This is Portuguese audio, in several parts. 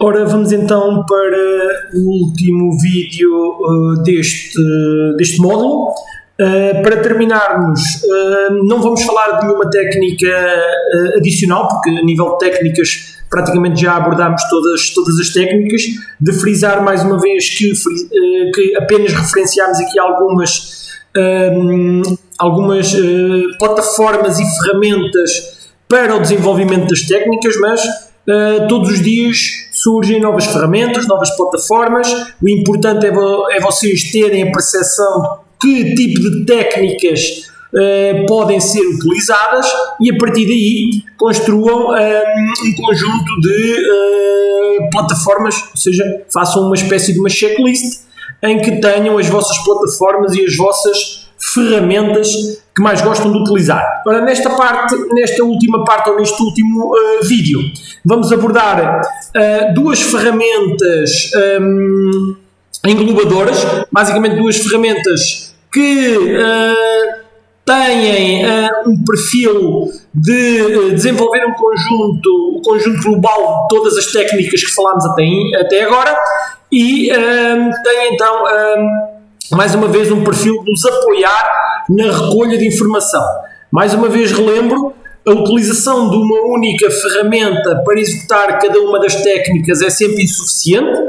Ora, vamos então para o último vídeo deste módulo. Para terminarmos, não vamos falar de nenhuma técnica adicional, porque a nível de técnicas praticamente já abordámos todas as técnicas. De frisar mais uma vez que apenas referenciámos aqui algumas plataformas e ferramentas para o desenvolvimento das técnicas, mas todos os dias surgem novas ferramentas, novas plataformas. O importante é vocês terem a percepção de que tipo de técnicas podem ser utilizadas e a partir daí construam um conjunto de plataformas, ou seja, façam uma espécie de uma checklist em que tenham as vossas plataformas e as vossas ferramentas que mais gostam de utilizar. Ora, nesta última parte ou neste último vídeo, vamos abordar duas ferramentas englobadoras, basicamente duas ferramentas que têm um perfil de desenvolver o conjunto global de todas as técnicas que falámos até agora e têm então mais uma vez um perfil de nos apoiar na recolha de informação. Mais uma vez relembro, a utilização de uma única ferramenta para executar cada uma das técnicas é sempre insuficiente.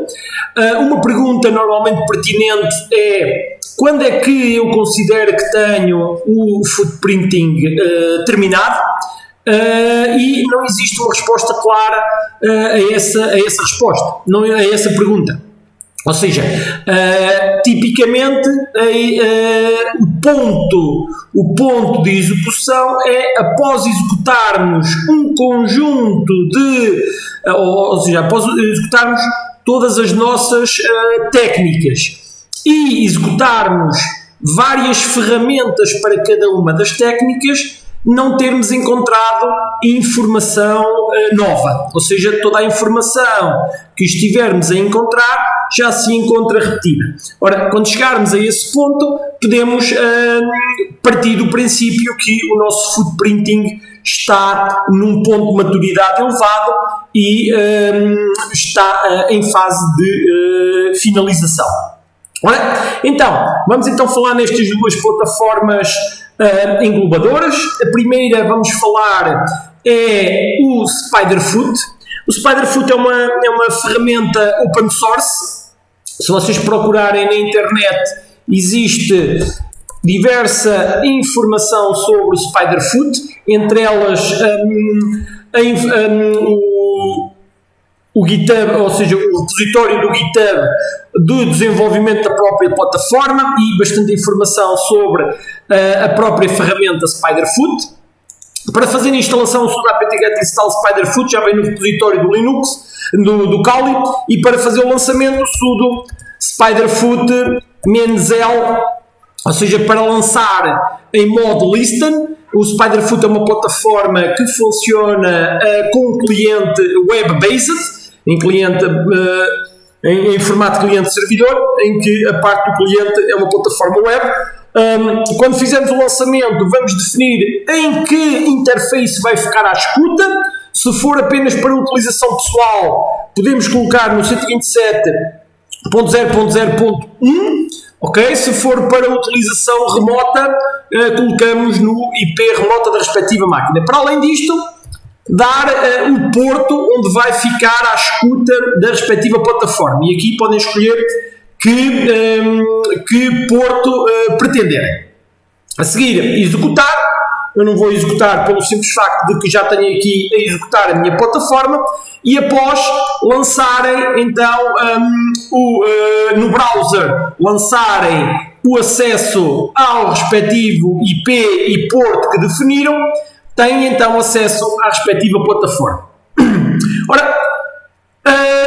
Uma pergunta normalmente pertinente é: quando é que eu considero que tenho o footprinting terminado? E não existe uma resposta clara a essa resposta, não a essa pergunta. Ou seja, tipicamente o ponto de execução é após executarmos um conjunto ou seja, após executarmos todas as nossas técnicas e executarmos várias ferramentas para cada uma das técnicas, não termos encontrado informação nova, ou seja, toda a informação que estivermos a encontrar já se encontra repetida. Ora, quando chegarmos a esse ponto, podemos partir do princípio que o nosso footprinting está num ponto de maturidade elevado e está em fase de finalização. Ora, então, vamos então falar nestas duas plataformas englobadoras. A primeira vamos falar é o Spiderfoot. O Spiderfoot é uma ferramenta open source. Se vocês procurarem na internet, existe diversa informação sobre o Spiderfoot, entre elas o GitHub, ou seja, o repositório do GitHub do desenvolvimento da própria plataforma e bastante informação sobre a própria ferramenta Spiderfoot. Para fazer a instalação sobre a apt-get install Spiderfoot já vem no repositório do Linux, do Kali, e para fazer o lançamento sudo Spiderfoot -l, ou seja, para lançar em modo listen. O Spiderfoot é uma plataforma que funciona com um cliente web-based, em formato cliente-servidor, em que a parte do cliente é uma plataforma web. Quando fizermos o lançamento, vamos definir em que interface vai ficar à escuta. Se for apenas para utilização pessoal, podemos colocar no 127.0.0.1, ok? Se for para utilização remota, colocamos no IP remota da respectiva máquina. Para além disto, dar o porto onde vai ficar à escuta da respectiva plataforma. E aqui podem escolher que porto pretenderem. A seguir, executar. Eu não vou executar pelo simples facto de que já tenho aqui a executar a minha plataforma, e após lançarem então no browser, lançarem o acesso ao respectivo IP e porto que definiram, têm então acesso à respectiva plataforma. Ora,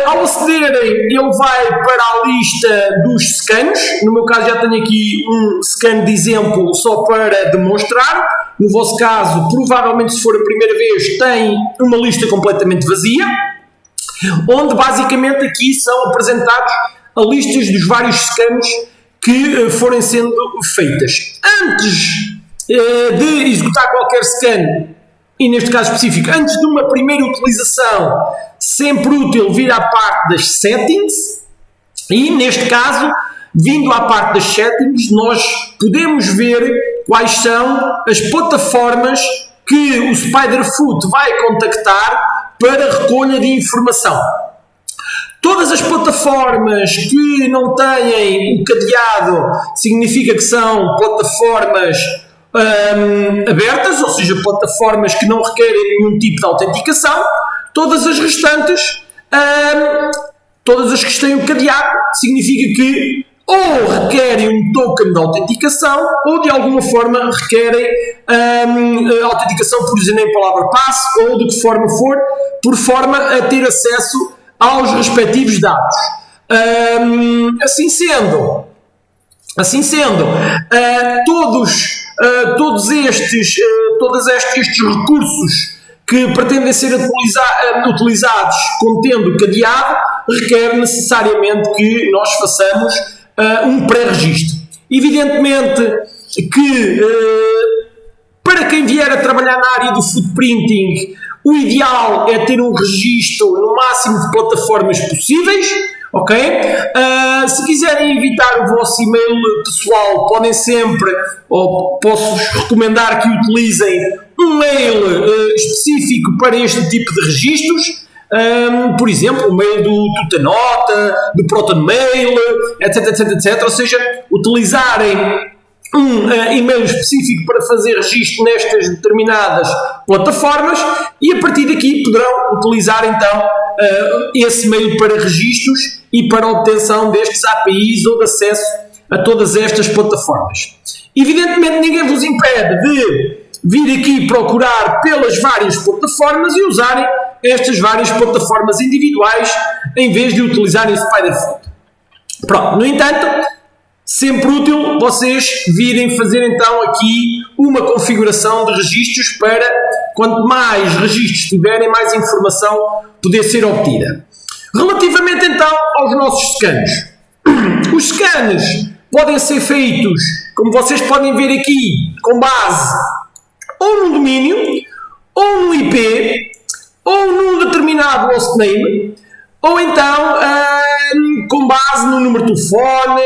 ao acederem, ele vai para a lista dos scans. No meu caso já tenho aqui um scan de exemplo só para demonstrar. No vosso caso, provavelmente, se for a primeira vez, tem uma lista completamente vazia, onde basicamente aqui são apresentados a listas dos vários scans que forem sendo feitas. Antes de executar qualquer scan, e neste caso específico, antes de uma primeira utilização, sempre útil vir à parte das settings, e neste caso, vindo à parte das settings, nós podemos ver quais são as plataformas que o Spiderfoot vai contactar para recolha de informação. Todas as plataformas que não têm o cadeado significa que são plataformas abertas, ou seja, plataformas que não requerem nenhum tipo de autenticação. Todas as restantes, todas as que têm o cadeado, significa que ou requerem um token de autenticação ou de alguma forma requerem autenticação, por exemplo, em palavra passe ou de que forma for, por forma a ter acesso aos respectivos dados. Assim sendo, todos estes recursos que pretendem ser utilizados contendo cadeado requer necessariamente que nós façamos um pré-registro. Evidentemente que para quem vier a trabalhar na área do footprinting, o ideal é ter um registro no máximo de plataformas possíveis, ok? Se quiserem evitar o vosso e-mail pessoal, podem sempre, ou posso-vos recomendar que utilizem um mail específico para este tipo de registros. Por exemplo, o mail do Tutanota, do ProtonMail, etc. Ou seja, utilizarem um e-mail específico para fazer registro nestas determinadas plataformas e a partir daqui poderão utilizar então esse mail para registros e para obtenção destes APIs ou de acesso a todas estas plataformas. Evidentemente ninguém vos impede de vir aqui procurar pelas várias plataformas e usarem estas várias plataformas individuais em vez de utilizarem o Spiderfoot. Pronto, no entanto, sempre útil vocês virem fazer então aqui uma configuração de registros para quanto mais registros tiverem, mais informação poder ser obtida. Relativamente então aos nossos scans. Os scans podem ser feitos, como vocês podem ver aqui, com base ou num domínio, ou num IP, ou num determinado hostname, ou então com base no número de telefone,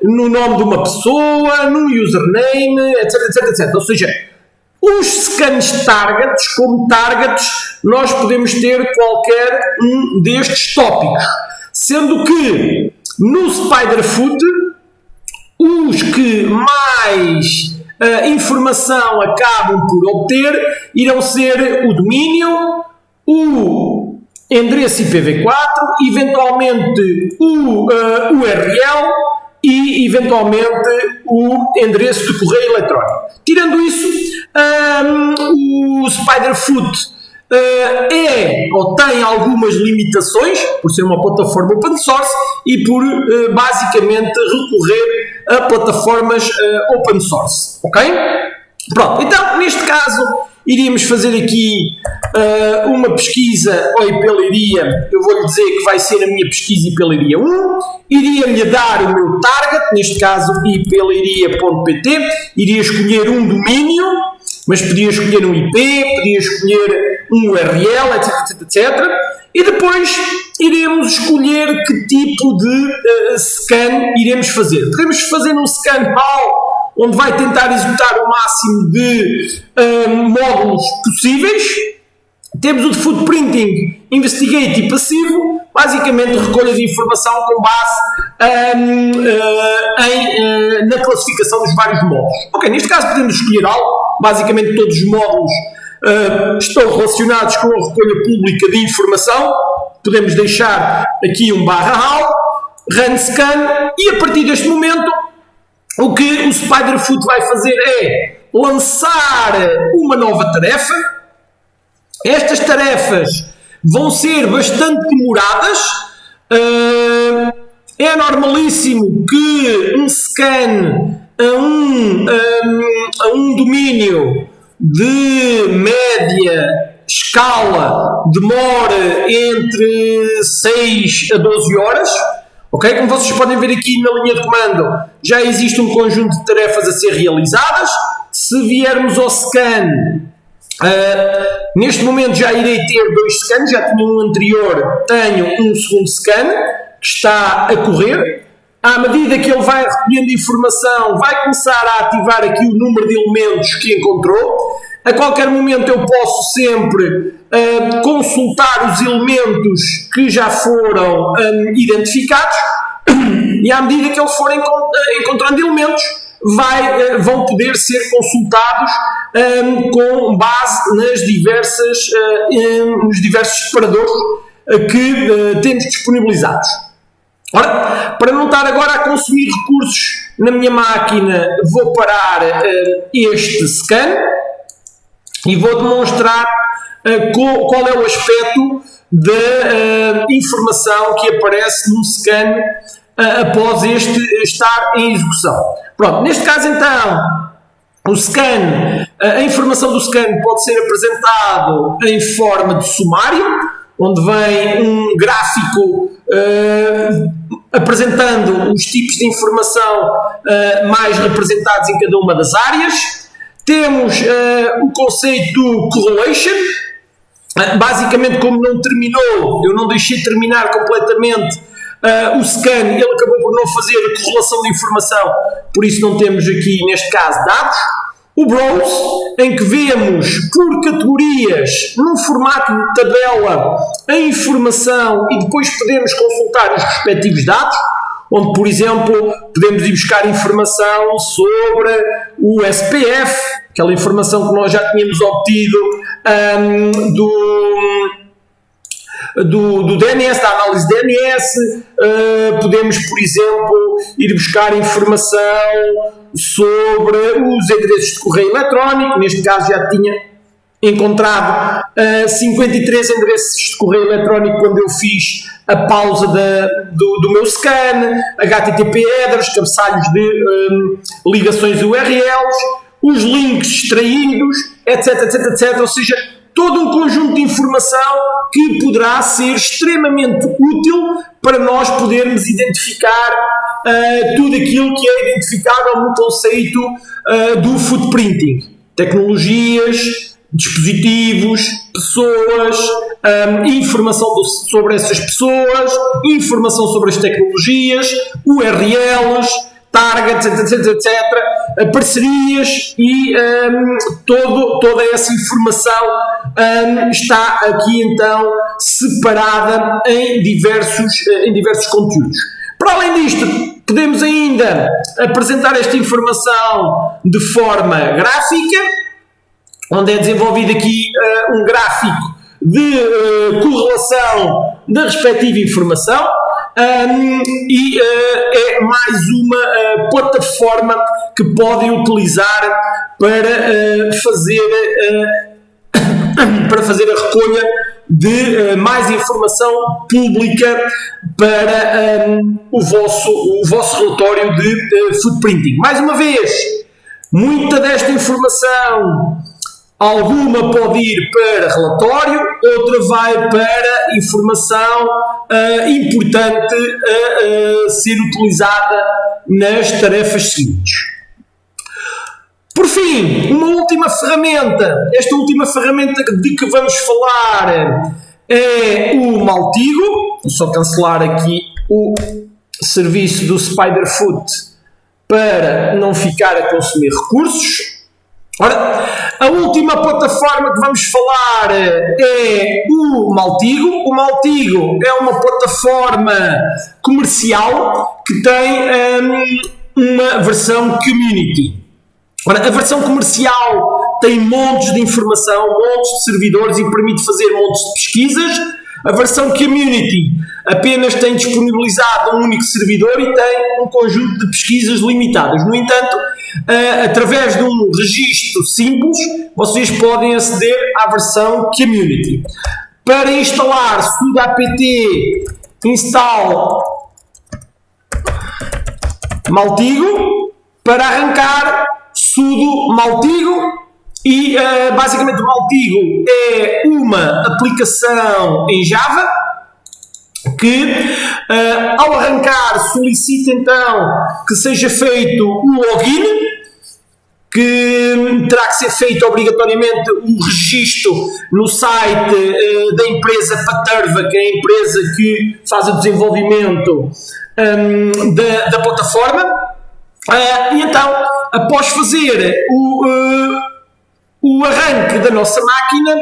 no nome de uma pessoa, no username, etc. Ou seja, os scans targets, como targets, nós podemos ter qualquer um destes tópicos, sendo que no Spiderfoot os que mais informação acabam por obter irão ser o domínio, o endereço IPv4, eventualmente o URL e eventualmente o endereço de correio eletrónico. Tirando isso, o Spiderfoot ou tem algumas limitações por ser uma plataforma open source e por basicamente recorrer a plataformas open source, ok? Pronto, então neste caso iríamos fazer aqui uma pesquisa ou IP-leiria. Eu vou-lhe dizer que vai ser a minha pesquisa IP-leiria 1, iria-lhe dar o meu target, neste caso ipleiria.pt, iria escolher um domínio, mas podia escolher um IP, podia escolher um URL, etc. E depois iremos escolher que tipo de scan iremos fazer. Podemos fazer um scan HAL, onde vai tentar executar o máximo de módulos possíveis. Temos o de footprinting, investigate e passivo, basicamente recolha de informação com base na classificação dos vários módulos. Ok, neste caso podemos escolher algo, basicamente todos os módulos estão relacionados com a recolha pública de informação. Podemos deixar aqui um /HAL, run scan, e a partir deste momento o que o Spiderfoot vai fazer é lançar uma nova tarefa. Estas tarefas vão ser bastante demoradas. É normalíssimo que um scan a um domínio de média escala demora entre 6 a 12 horas. Ok? Como vocês podem ver aqui na linha de comando, já existe um conjunto de tarefas a ser realizadas. Se viermos ao scan, Neste momento já irei ter 2 scans, já tinha um anterior, tenho um segundo scan que está a correr. À medida que ele vai recolhendo informação, vai começar a ativar aqui o número de elementos que encontrou. A qualquer momento eu posso sempre consultar os elementos que já foram identificados, e à medida que eles forem encontrando elementos, vão poder ser consultados com base nos diversos separadores que temos disponibilizados. Ora, para não estar agora a consumir recursos na minha máquina, vou parar este scan e vou demonstrar qual é o aspecto da informação que aparece no scan após este estar em execução. Pronto, neste caso então, o scan, a informação do scan pode ser apresentado em forma de sumário, onde vem um gráfico apresentando os tipos de informação mais representados em cada uma das áreas. Temos o conceito do correlation. Basicamente, como não terminou, eu não deixei terminar completamente o scan, ele acabou por não fazer a correlação de informação, por isso não temos aqui, neste caso, dados. O browse, em que vemos por categorias, num formato de tabela, a informação e depois podemos consultar os respectivos dados, onde, por exemplo, podemos ir buscar informação sobre o SPF, aquela informação que nós já tínhamos obtido do DNS, da análise DNS. Podemos, por exemplo, ir buscar informação sobre os endereços de correio eletrónico. Neste caso já tinha encontrado 53 endereços de correio eletrónico quando eu fiz a pausa do meu scan, HTTP headers, cabeçalhos de ligações URLs, os links extraídos, etc. Ou seja, todo um conjunto de informação que poderá ser extremamente útil para nós podermos identificar tudo aquilo que é identificável no conceito do footprinting. Tecnologias, dispositivos, pessoas, informação sobre essas pessoas, informação sobre as tecnologias, URLs, targets, etc. Parcerias e toda essa informação está aqui então separada em diversos conteúdos. Para além disto, podemos ainda apresentar esta informação de forma gráfica, onde é desenvolvido aqui um gráfico de correlação da respectiva informação. E é mais uma plataforma que podem utilizar para fazer a recolha de mais informação pública para o vosso relatório de footprinting. Mais uma vez, muita desta informação, alguma pode ir para relatório, outra vai para informação importante a ser utilizada nas tarefas seguintes. Por fim, uma última ferramenta. Esta última ferramenta de que vamos falar é o Maltigo. Vou só cancelar aqui o serviço do Spiderfoot para não ficar a consumir recursos. Ora, a última plataforma que vamos falar é o Maltigo. O Maltigo é uma plataforma comercial que tem uma versão community. Ora, a versão comercial tem montes de informação, montes de servidores e permite fazer montes de pesquisas. A versão community apenas tem disponibilizado um único servidor e tem um conjunto de pesquisas limitadas. No entanto, através de um registro simples, vocês podem aceder à versão community. Para instalar sudo apt install Maltigo. Para arrancar sudo Maltigo. E basicamente o Maltigo é uma aplicação em Java que ao arrancar solicita então que seja feito o login, que terá que ser feito obrigatoriamente um registro no site da empresa Paterva, que é a empresa que faz o desenvolvimento da plataforma. E então, após fazer o arranque da nossa máquina,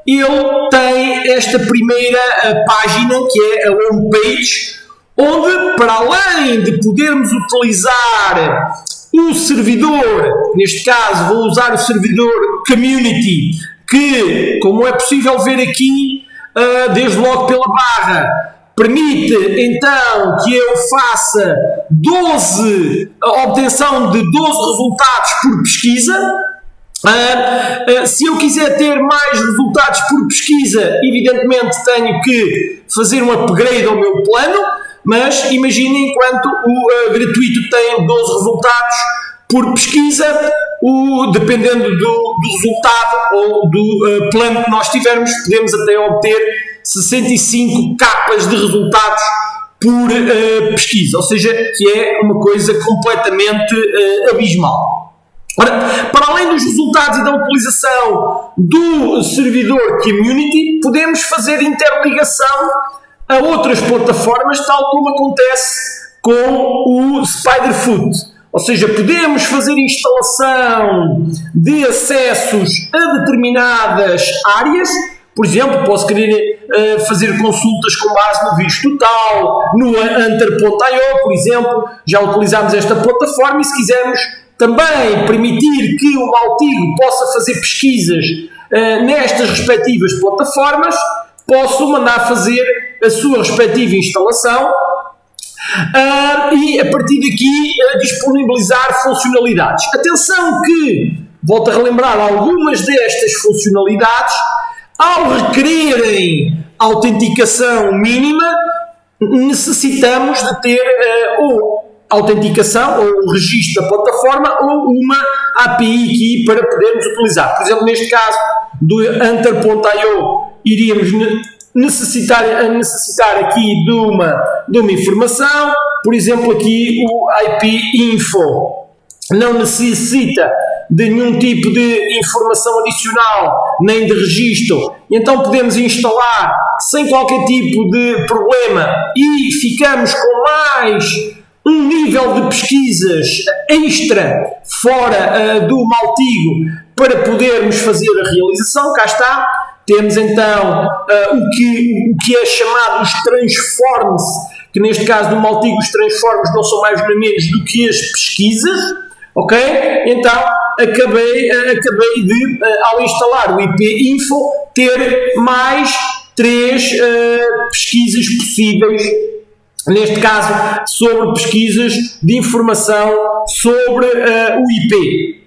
ele tem esta primeira página, que é a homepage, onde, para além de podermos utilizar o servidor, neste caso vou usar o servidor Community, que, como é possível ver aqui, desde logo pela barra, permite então que eu faça a obtenção de 12 resultados por pesquisa. Se eu quiser ter mais resultados por pesquisa, evidentemente tenho que fazer um upgrade ao meu plano, mas imaginem, enquanto o gratuito tem 12 resultados por pesquisa, dependendo do resultado ou do plano que nós tivermos, podemos até obter 65 capas de resultados por pesquisa, ou seja, que é uma coisa completamente abismal. Ora, para além dos resultados e da utilização do servidor Community, podemos fazer interligação a outras plataformas, tal como acontece com o Spiderfoot. Ou seja, podemos fazer instalação de acessos a determinadas áreas. Por exemplo, posso querer fazer consultas com base no vírus total, no Hunter.io, por exemplo. Já utilizámos esta plataforma e, se quisermos também permitir que o Maltigo possa fazer pesquisas nestas respectivas plataformas, posso mandar fazer a sua respectiva instalação e, a partir daqui, disponibilizar funcionalidades. Atenção que, volto a relembrar, algumas destas funcionalidades, ao requererem autenticação mínima, necessitamos de ter ou autenticação ou o registro da plataforma ou uma API key para podermos utilizar. Por exemplo, neste caso do Hunter.io, iríamos necessitar aqui de uma informação. Por exemplo, aqui o IP Info não necessita de nenhum tipo de informação adicional, nem de registro, então podemos instalar sem qualquer tipo de problema e ficamos com mais um nível de pesquisas extra fora do Maltigo para podermos fazer a realização. Cá está, temos então o que é chamado os transforms, que neste caso do Maltigo os transforms não são mais nem menos do que as pesquisas, ok? Então acabei de, ao instalar o IP Info, ter mais 3 pesquisas possíveis, neste caso sobre pesquisas de informação sobre o IP.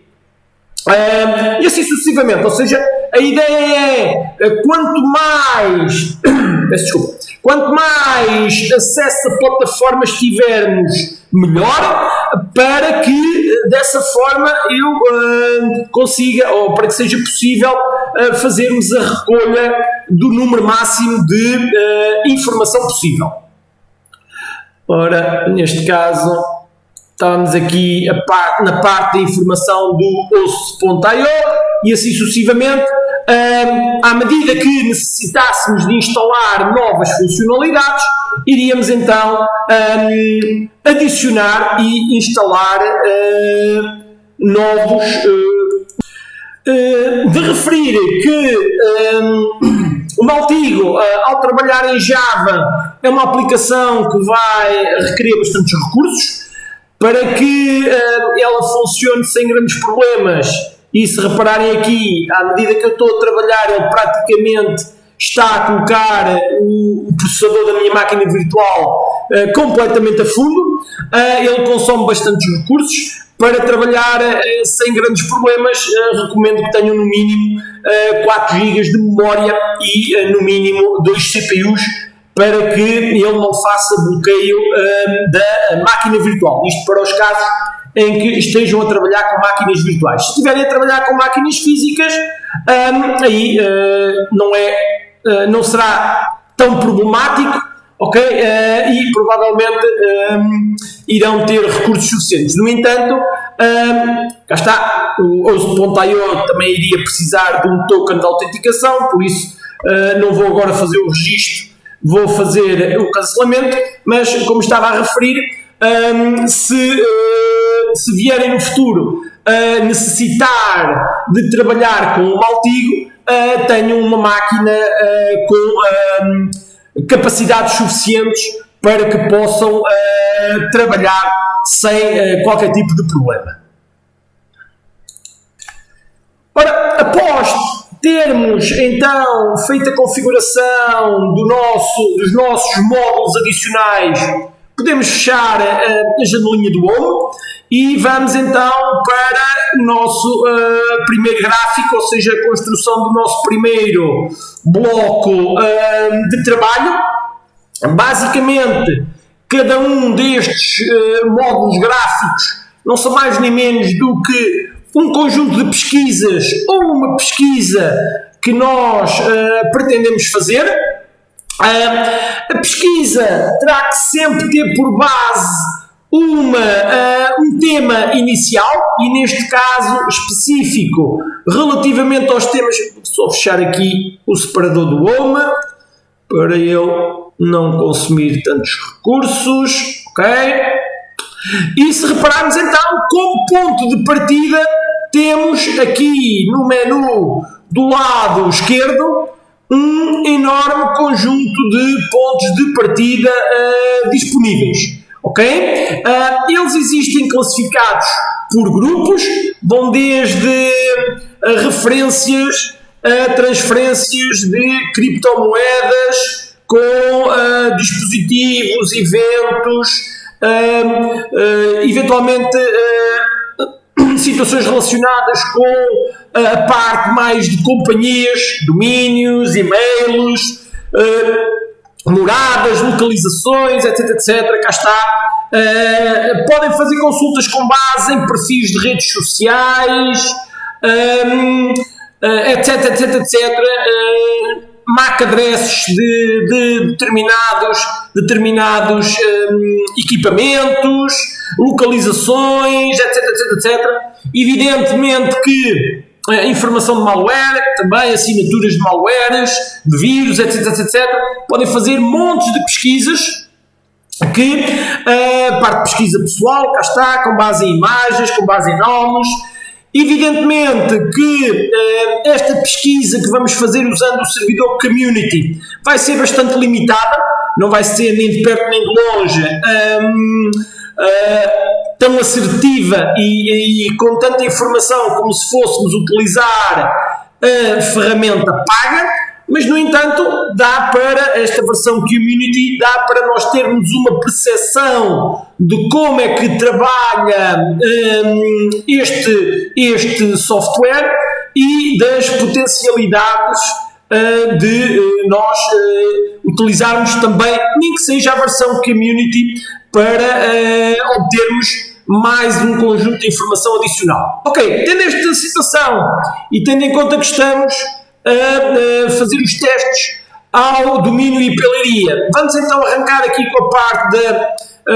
E assim sucessivamente, ou seja, a ideia é quanto mais acesso a plataformas tivermos, melhor, para que dessa forma eu consiga, ou para que seja possível fazermos a recolha do número máximo de informação possível. Ora, neste caso, estamos aqui na parte da informação do host.io e assim sucessivamente. À medida que necessitássemos de instalar novas funcionalidades, iríamos então adicionar e instalar novos. De referir que o Maltigo, ao trabalhar em Java, é uma aplicação que vai requerer bastantes recursos para que ela funcione sem grandes problemas. E se repararem aqui, à medida que eu estou a trabalhar, ele praticamente está a colocar o processador da minha máquina virtual completamente a fundo. Ele consome bastantes recursos. Para trabalhar sem grandes problemas, recomendo que tenham no mínimo 4 GB de memória e no mínimo 2 CPUs, para que ele não faça bloqueio da máquina virtual. Isto para os casos em que estejam a trabalhar com máquinas virtuais. Se estiverem a trabalhar com máquinas físicas, aí não será tão problemático, ok? E provavelmente irão ter recursos suficientes. No entanto, Cá está, o Host.io também iria precisar de um token de autenticação, por isso não vou agora fazer o registro, vou fazer o cancelamento, mas como estava a referir, se vierem no futuro necessitar de trabalhar com o Maltigo, tenham uma máquina com capacidades suficientes para que possam trabalhar sem qualquer tipo de problema. Ora, após termos então feito a configuração dos nossos módulos adicionais, podemos fechar a janelinha do Home e vamos então para o nosso primeiro gráfico, ou seja, a construção do nosso primeiro bloco de trabalho. Basicamente, cada um destes módulos gráficos não são mais nem menos do que um conjunto de pesquisas ou uma pesquisa que nós pretendemos fazer. A pesquisa terá que sempre ter por base um tema inicial e, neste caso específico, relativamente aos temas, vou só fechar aqui o separador do Home para eu não consumir tantos recursos, ok? E se repararmos então, como ponto de partida, temos aqui no menu do lado esquerdo um enorme conjunto de pontos de partida disponíveis, ok? Eles existem classificados por grupos, vão desde referências a transferências de criptomoedas com dispositivos, eventos, eventualmente situações relacionadas com a parte mais de companhias, domínios, e-mails, moradas, localizações, etc, etc, cá está. Podem fazer consultas com base em perfis de redes sociais, etc, etc, etc, MAC addresses de determinados equipamentos, localizações, etc, etc, etc. Evidentemente que a informação de malware, também assinaturas de malwares, de vírus, etc, etc, etc. Podem fazer montes de pesquisas que a parte de pesquisa pessoal, cá está, com base em imagens, com base em nomes. Evidentemente que esta pesquisa que vamos fazer usando o servidor Community vai ser bastante limitada, não vai ser nem de perto nem de longe tão assertiva e com tanta informação como se fôssemos utilizar a ferramenta paga, mas no entanto dá para esta versão Community, dá para nós termos uma percepção de como é que trabalha este software e das potencialidades de nós utilizarmos também, nem que seja a versão Community, para obtermos mais um conjunto de informação adicional. Ok, tendo esta situação e tendo em conta que estamos a fazer os testes ao domínio e pelaria, vamos então arrancar aqui com a parte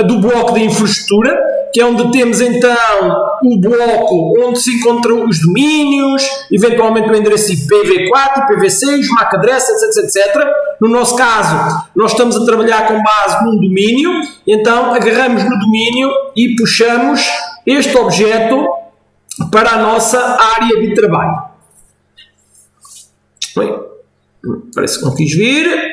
do bloco da infraestrutura, que é onde temos então o bloco onde se encontram os domínios, eventualmente o endereço IPv4, IPv6, MAC address, etc, etc. No nosso caso, nós estamos a trabalhar com base num domínio, então agarramos no domínio e puxamos este objeto para a nossa área de trabalho. Bem, parece que não quis vir.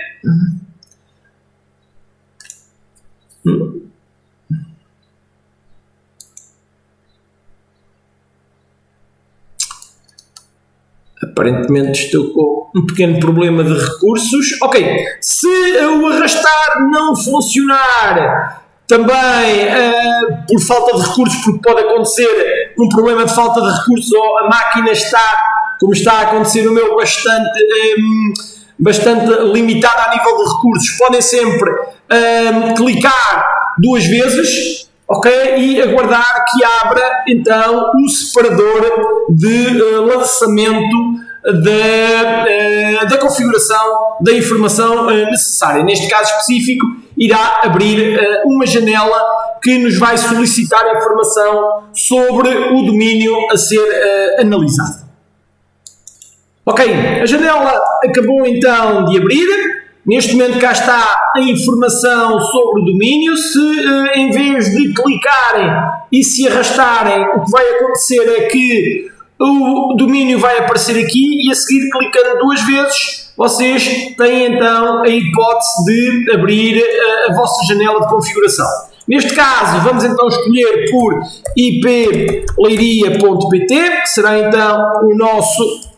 Aparentemente estou com um pequeno problema de recursos. Ok, se o arrastar não funcionar, também por falta de recursos, porque pode acontecer um problema de falta de recursos, ou a máquina está, como está a acontecer no meu, bastante limitada a nível de recursos, podem sempre clicar 2 vezes, ok, e aguardar que abra então o separador de lançamento da configuração da informação necessária. Neste caso específico, irá abrir uma janela que nos vai solicitar informação sobre o domínio a ser analisado. Ok, a janela acabou então de abrir. Neste momento cá está a informação sobre o domínio. Se em vez de clicarem e se arrastarem, o que vai acontecer é que o domínio vai aparecer aqui e a seguir, clicando 2 vezes, vocês têm então a hipótese de abrir a vossa janela de configuração. Neste caso, vamos então escolher por ipleiria.pt, que será então o nosso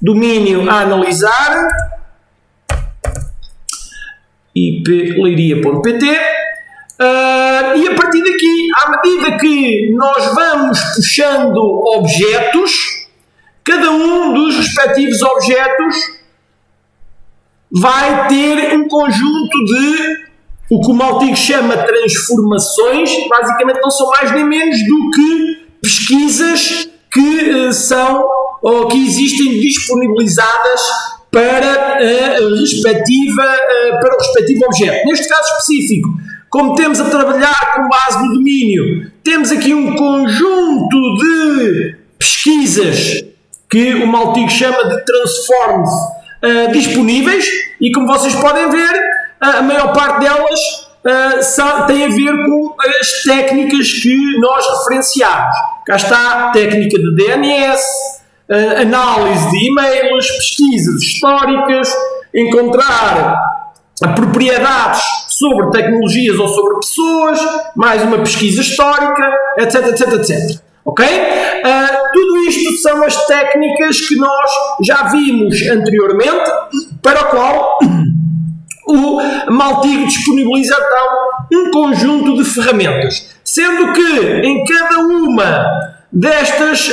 domínio a analisar. ipleiria.pt. E a partir daqui, à medida que nós vamos puxando objetos, cada um dos respectivos objetos vai ter um conjunto de o que o Maltigo chama transformações. Basicamente não são mais nem menos do que pesquisas que são ou que existem disponibilizadas para o respectivo objeto. Neste caso específico, como temos a trabalhar com base no domínio, temos aqui um conjunto de pesquisas que o Maltigo chama de transforms disponíveis, e como vocês podem ver, a maior parte delas tem a ver com as técnicas que nós referenciamos. Cá está a técnica de DNS, análise de e-mails, pesquisas históricas, encontrar propriedades sobre tecnologias ou sobre pessoas, mais uma pesquisa histórica, etc, etc, etc. Ok? Tudo isto são as técnicas que nós já vimos anteriormente, para o qual o Maltigo disponibiliza então um conjunto de ferramentas, sendo que em cada uma destes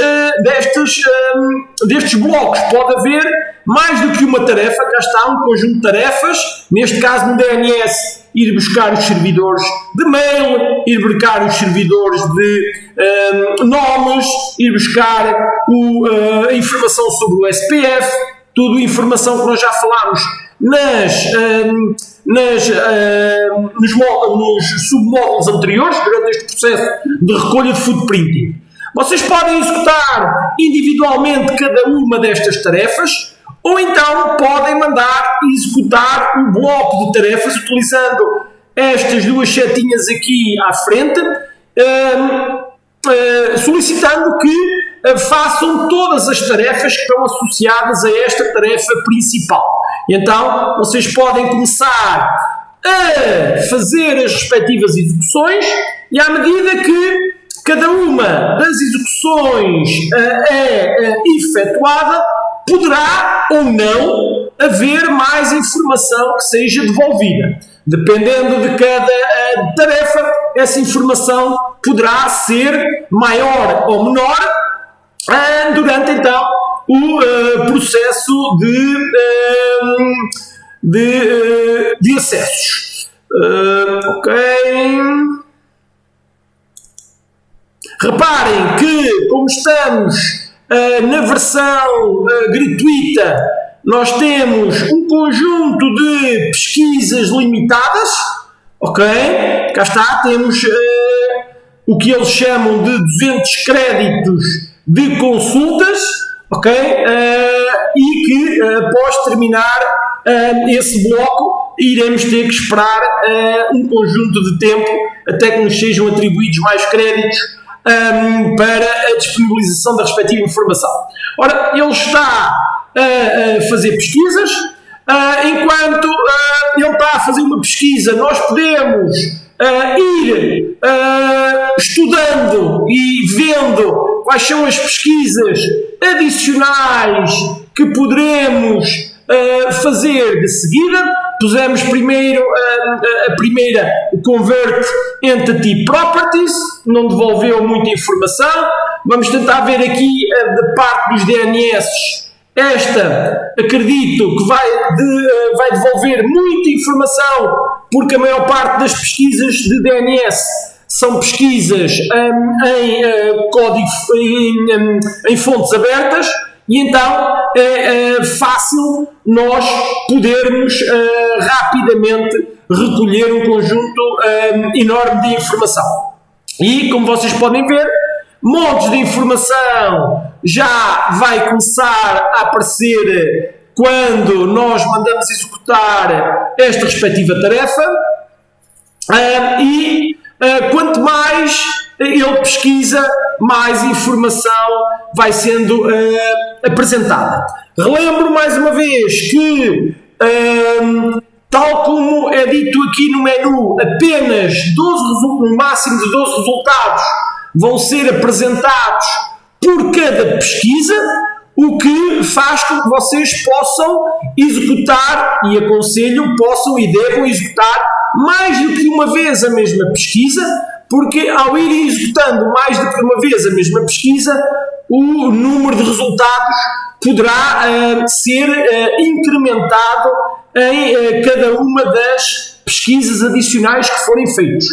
blocos pode haver mais do que uma tarefa. Cá está um conjunto de tarefas, neste caso no DNS, ir buscar os servidores de mail, ir buscar os servidores de nomes, ir buscar a informação sobre o SPF, tudo informação que nós já falámos nos submódulos anteriores, durante este processo de recolha de footprinting. Vocês podem executar individualmente cada uma destas tarefas, ou então podem mandar executar um bloco de tarefas utilizando estas 2 setinhas aqui à frente, solicitando que façam todas as tarefas que estão associadas a esta tarefa principal. Então, vocês podem começar a fazer as respectivas execuções, e à medida que cada uma das execuções é efetuada, poderá ou não haver mais informação que seja devolvida. Dependendo de cada tarefa, essa informação poderá ser maior ou menor durante então o processo de acessos. Ok. Reparem que, como estamos na versão gratuita, nós temos um conjunto de pesquisas limitadas. Ok? Cá está, temos o que eles chamam de 200 créditos de consultas, ok? E que após terminar esse bloco iremos ter que esperar um conjunto de tempo até que nos sejam atribuídos mais créditos para a disponibilização da respectiva informação. Ora, ele está a fazer pesquisas. Enquanto ele está a fazer uma pesquisa, nós podemos ir estudando e vendo quais são as pesquisas adicionais que poderemos fazer de seguida. Pusemos primeiro a primeira, o Convert Entity Properties, não devolveu muita informação. Vamos tentar ver aqui da parte dos DNS. Esta, acredito que vai devolver muita informação, porque a maior parte das pesquisas de DNS são pesquisas em código, em fontes abertas, e então é fácil nós podermos rapidamente recolher um conjunto enorme de informação. E, como vocês podem ver, montes de informação já vai começar a aparecer quando nós mandamos executar esta respectiva tarefa, e quanto mais ele pesquisa, mais informação vai sendo apresentada. Relembro mais uma vez que, tal como é dito aqui no menu, apenas no máximo de 12 resultados vão ser apresentados por cada pesquisa, o que faz com que vocês possam executar, e aconselho, possam e devam executar mais do que uma vez a mesma pesquisa, porque ao irem executando mais do que uma vez a mesma pesquisa, o número de resultados poderá ser incrementado em cada uma das pesquisas adicionais que forem feitas.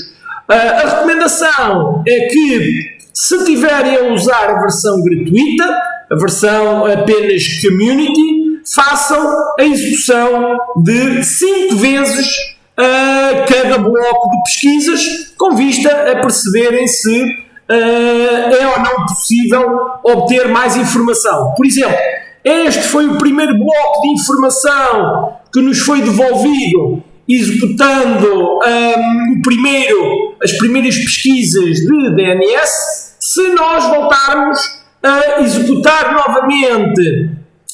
A recomendação é que, se tiverem a usar a versão gratuita, a versão apenas Community, façam a execução de 5 vezes cada bloco de pesquisas, com vista a perceberem se é ou não possível obter mais informação. Por exemplo, este foi o primeiro bloco de informação que nos foi devolvido executando as primeiras pesquisas de DNS. Se nós voltarmos a executar novamente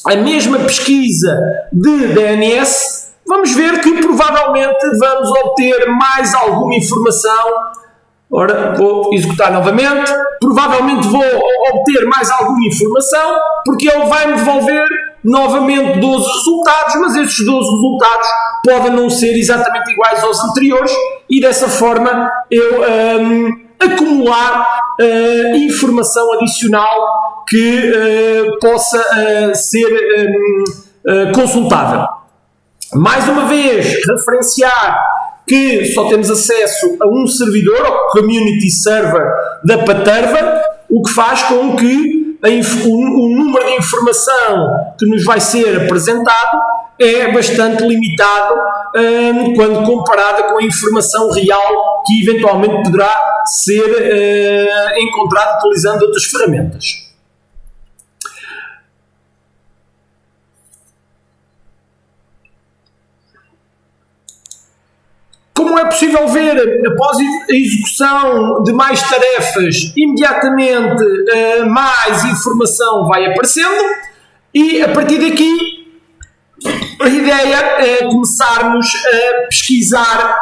a mesma pesquisa de DNS, vamos ver que provavelmente vamos obter mais alguma informação. Ora, vou executar novamente. Provavelmente vou obter mais alguma informação, porque ele vai-me devolver novamente 12 resultados, mas esses 12 resultados podem não ser exatamente iguais aos anteriores, e dessa forma eu acumular informação adicional que possa ser consultável. Mais uma vez, referenciar que só temos acesso a um servidor, ao Community Server da Paterva, o que faz com que o número de informação que nos vai ser apresentado é bastante limitado quando comparada com a informação real que eventualmente poderá ser encontrada utilizando outras ferramentas. Como é possível ver, após a execução de mais tarefas, imediatamente mais informação vai aparecendo, e a partir daqui a ideia é começarmos a pesquisar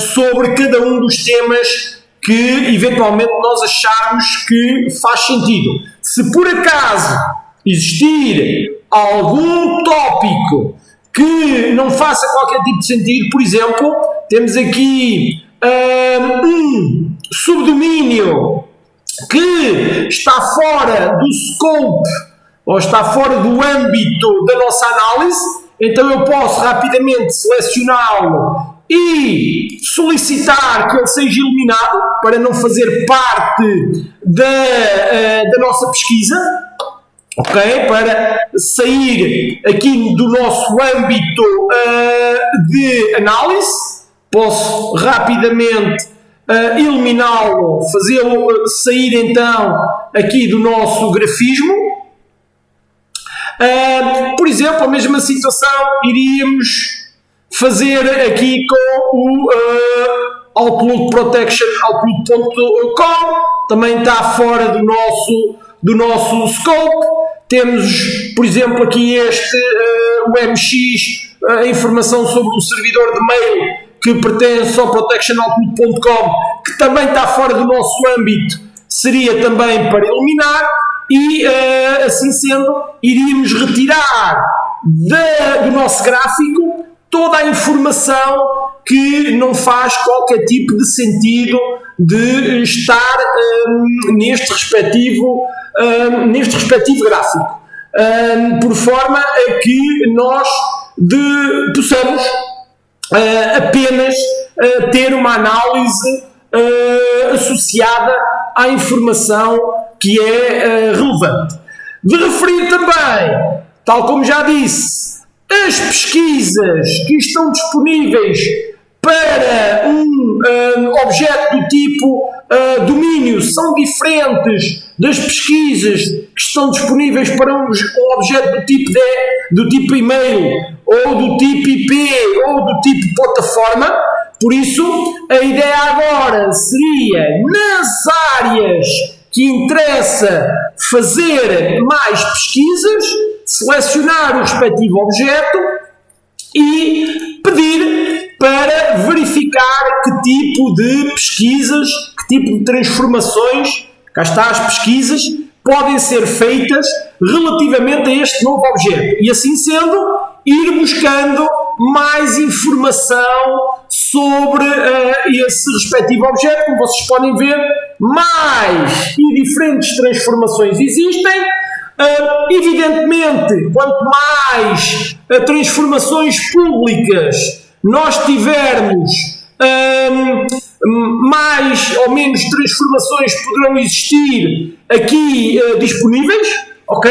sobre cada um dos temas que eventualmente nós acharmos que faz sentido. Se por acaso existir algum tópico que não faça qualquer tipo de sentido, por exemplo, temos aqui um subdomínio que está fora do scope, ou está fora do âmbito da nossa análise, então eu posso rapidamente selecioná-lo e solicitar que ele seja eliminado para não fazer parte da nossa pesquisa. Ok? Para sair aqui do nosso âmbito de análise, posso rapidamente eliminá-lo, fazê-lo sair então aqui do nosso grafismo. Por exemplo, a mesma situação iríamos fazer aqui com o Outlook Protection, Outlook.com, também está fora do nosso scope. Temos, por exemplo, aqui o MX, a informação sobre o servidor de mail que pertence ao protectionoutlook.com, que também está fora do nosso âmbito, seria também para eliminar, e assim sendo, iríamos retirar do nosso gráfico toda a informação que não faz qualquer tipo de sentido de estar neste respectivo gráfico, por forma a que nós possamos apenas ter uma análise associada à informação que é relevante. de referir também, tal como já disse, as pesquisas que estão disponíveis para um objeto do tipo domínio são diferentes das pesquisas que estão disponíveis para um objeto do tipo e-mail, ou do tipo IP, ou do tipo plataforma. Por isso, a ideia agora seria, nas áreas que interessa fazer mais pesquisas, selecionar o respectivo objeto e pedir para verificar que tipo de pesquisas, que tipo de transformações, cá está as pesquisas, podem ser feitas relativamente a este novo objeto. E assim sendo, ir buscando mais informação sobre esse respectivo objeto. Como vocês podem ver, mais e diferentes transformações existem. Evidentemente, quanto mais transformações públicas nós tivermos, mais ou menos transformações poderão existir aqui disponíveis, ok?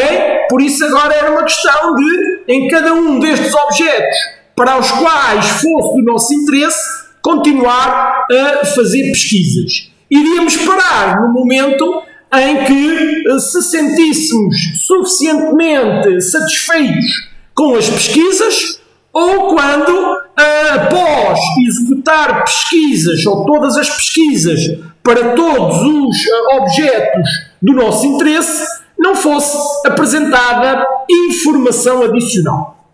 Por isso agora era uma questão de, em cada um destes objetos para os quais fosse do nosso interesse, continuar a fazer pesquisas. Iríamos parar no momento em que se sentíssemos suficientemente satisfeitos com as pesquisas, ou quando, após executar pesquisas, ou todas as pesquisas, para todos os objetos do nosso interesse, não fosse apresentada informação adicional.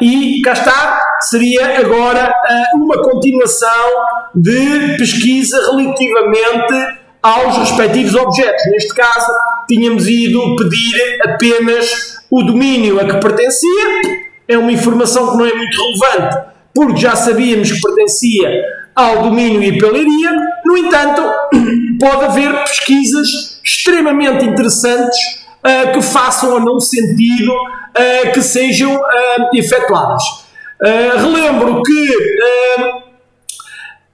E cá está, seria agora uma continuação de pesquisa relativamente aos respectivos objetos. Neste caso, tínhamos ido pedir apenas o domínio a que pertencia. É uma informação que não é muito relevante, porque já sabíamos que pertencia ao domínio e pelaria. No entanto, pode haver pesquisas extremamente interessantes que façam ou não sentido que sejam efetuadas. Relembro que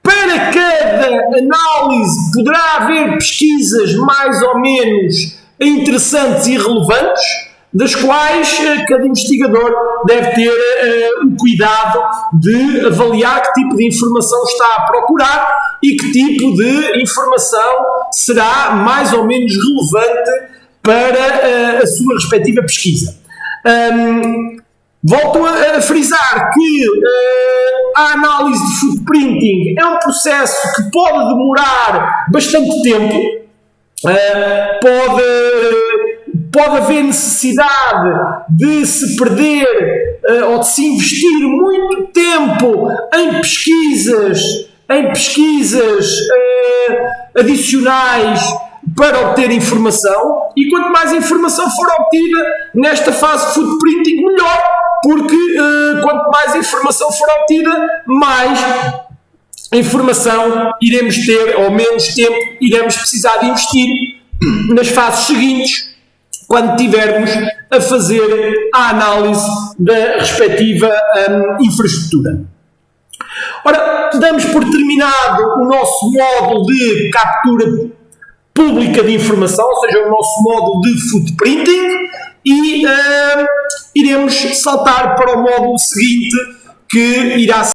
para cada análise poderá haver pesquisas mais ou menos interessantes e relevantes, das quais cada investigador deve ter o cuidado de avaliar que tipo de informação está a procurar e que tipo de informação será mais ou menos relevante para a sua respectiva pesquisa. Volto a frisar que a análise de footprinting é um processo que pode demorar bastante tempo, pode haver necessidade de se perder ou de se investir muito tempo em pesquisas adicionais para obter informação, e quanto mais informação for obtida nesta fase de footprinting, melhor, porque quanto mais informação for obtida, mais informação iremos ter, ou menos tempo iremos precisar de investir nas fases seguintes, quando tivermos a fazer a análise da respectiva infraestrutura. Ora, damos por terminado o nosso módulo de captura pública de informação, ou seja, o nosso módulo de footprinting, e iremos saltar para o módulo seguinte, que irá